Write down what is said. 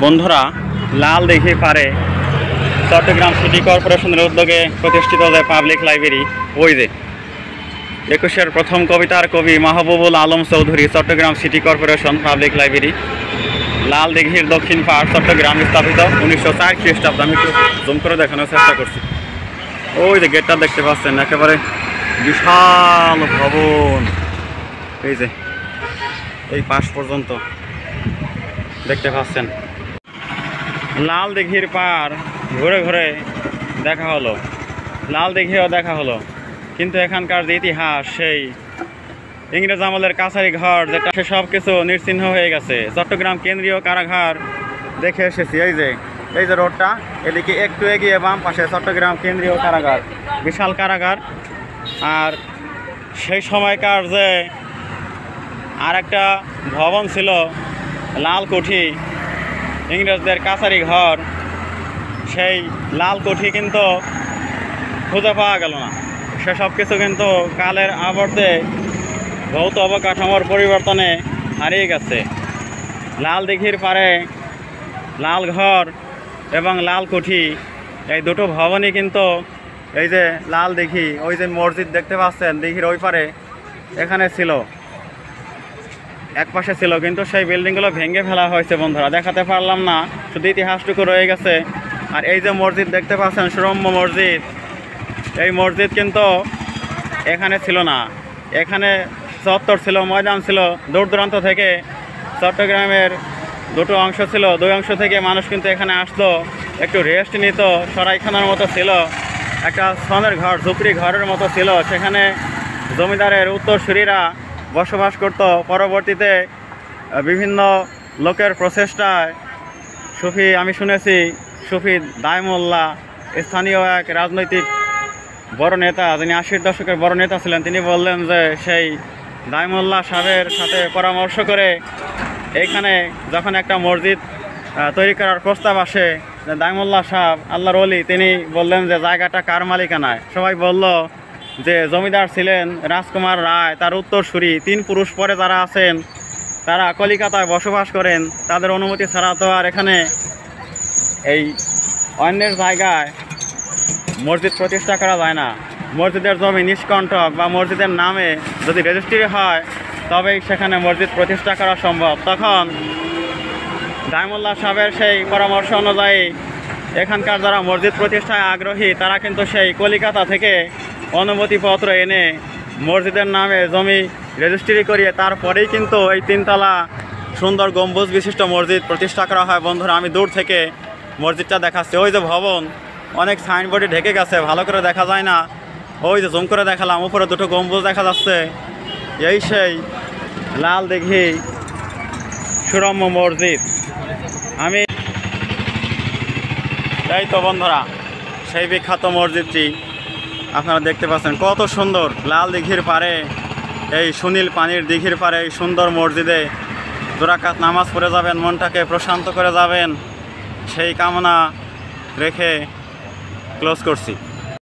বন্ধুরা, লাল দিঘির পারে চট্টগ্রাম সিটি কর্পোরেশনের উদ্যোগে প্রতিষ্ঠিত যে পাবলিক লাইব্রেরি, ওই যে 21-এর প্রথম কবিতার কবি Mahbubul Alam Chowdhury Chittagong city corporation public library, লাল দিঘির দক্ষিণ পাড় চট্টগ্রাম স্থাপিত 1904 খ্রিস্টাব্দে। আমি একটু জুম করে দেখানোর চেষ্টা করছি। ওই যে গেটটা দেখতে পাচ্ছেন, একেবারে বিশাল ভবন। এই যে এই পাশ পর্যন্ত দেখতে পাচ্ছেন। লাল দিঘির পার ঘুরে ঘুরে দেখা হলো, লাল দিঘিও দেখা হলো, কিন্তু এখানকার যে ইতিহাস, সেই ইংরেজ আমলের কাছারি ঘর যেটা, সে সব কিছু নিশ্চিহ্ন হয়ে গেছে। চট্টগ্রাম কেন্দ্রীয় কারাগার দেখে এসেছি। এই যে রোডটা, এদিকে একটু এগিয়ে বাম পাশে চট্টগ্রাম কেন্দ্রীয় কারাগার, বিশাল কারাগার। আর সেই সময়কার যে আর একটা ভবন ছিল, লাল কুঠি, ইংরেজদের কাছারি ঘর, সেই লাল কুঠি কিন্তু খুঁজে পাওয়া গেল না। সেসব কিছু কিন্তু কালের আবর্তে ভৌত অবকাঠামোর পরিবর্তনে হারিয়ে গেছে। লাল দিঘির পারে লাল ঘর এবং লাল কুঠি, এই দুটো ভবনই কিন্তু এই যে লাল দিঘি, ওই যে মসজিদ দেখতে পাচ্ছেন দিঘির ওই পারে, এখানে ছিল, এক পাশে ছিল, কিন্তু সেই বিল্ডিংগুলো ভেঙে ফেলা হয়েছে। বন্ধুরা, দেখাতে পারলাম না, শুধু ইতিহাসটুকু রয়ে গেছে। আর এই যে মসজিদ দেখতে পাচ্ছেন, সুরম্য মসজিদ, এই মসজিদ কিন্তু এখানে ছিল না। এখানে চত্বর ছিল, ময়দান ছিল, দূর দূরান্ত থেকে চট্টগ্রামের দুটো অংশ ছিল, দুই অংশ থেকে মানুষ কিন্তু এখানে আসতো, একটু রেস্ট নিত। সরাইখানার মতো ছিল, একটা শ্রমের ঘর, ঝুপড়ি ঘরের মতো ছিল। সেখানে জমিদারের উত্তরসূরিরা বসবাস করত। পরবর্তীতে বিভিন্ন লোকের প্রচেষ্টায় আমি শুনেছি সুফি দাইমুল্লাহ, স্থানীয় এক রাজনৈতিক বড় নেতা, যিনি 80-এর দশকের বড় নেতা ছিলেন, তিনি বললেন যে সেই দাইমুল্লাহ সাহেবের সাথে পরামর্শ করে এইখানে যখন একটা মসজিদ তৈরি করার প্রস্তাব আসে, দাইমুল্লাহ সাহেব, আল্লাহর ওলি, তিনি বললেন যে জায়গাটা কার মালিকানায়। সবাই বলল যে জমিদার ছিলেন রাজকুমার রায়, তার উত্তরসূরি 3 পুরুষ পরে যারা আছেন তারা কলিকাতায় বসবাস করেন, তাদের অনুমতি ছাড়া তো আর এখানে এই অন্যের জায়গায় মসজিদ প্রতিষ্ঠা করা যায় না। মসজিদের জমি নিষ্কণ্টক বা মসজিদের নামে যদি রেজিস্ট্রি হয়, তবেই সেখানে মসজিদ প্রতিষ্ঠা করা সম্ভব। তখন দাইমুল্লাহ সাহেবের সেই পরামর্শ অনুযায়ী এখানকার যারা মসজিদ প্রতিষ্ঠায় আগ্রহী, তারা কিন্তু সেই কলিকাতা থেকে অনুমতিপত্র এনে মসজিদের নামে জমি রেজিস্ট্রি করিয়ে তারপরেই কিন্তু এই 3তলা সুন্দর গম্বুজ বিশিষ্ট মসজিদ প্রতিষ্ঠা করা হয়। বন্ধুরা, আমি দূর থেকে মসজিদটা দেখাচ্ছি। ওই যে ভবন, অনেক সাইনবোর্ডে ঢেকে গেছে, ভালো করে দেখা যায় না। ওই যে জুম করে দেখালাম, উপরে দুটো গম্বুজ দেখা যাচ্ছে। এই সেই লাল দিঘি সুরম্য মসজিদ। এই তো বন্ধুরা, সেই বিখ্যাত মসজিদটি আপনারা দেখতে পাচ্ছেন, কত সুন্দর। লাল দিঘির পারে, এই সুনীল পানির দিঘির পারে এই সুন্দর মসজিদে 2 রাকাত নামাজ পড়ে যাবেন, মনটাকে প্রশান্ত করে যাবেন, সেই কামনা রেখে ক্লোজ করছি।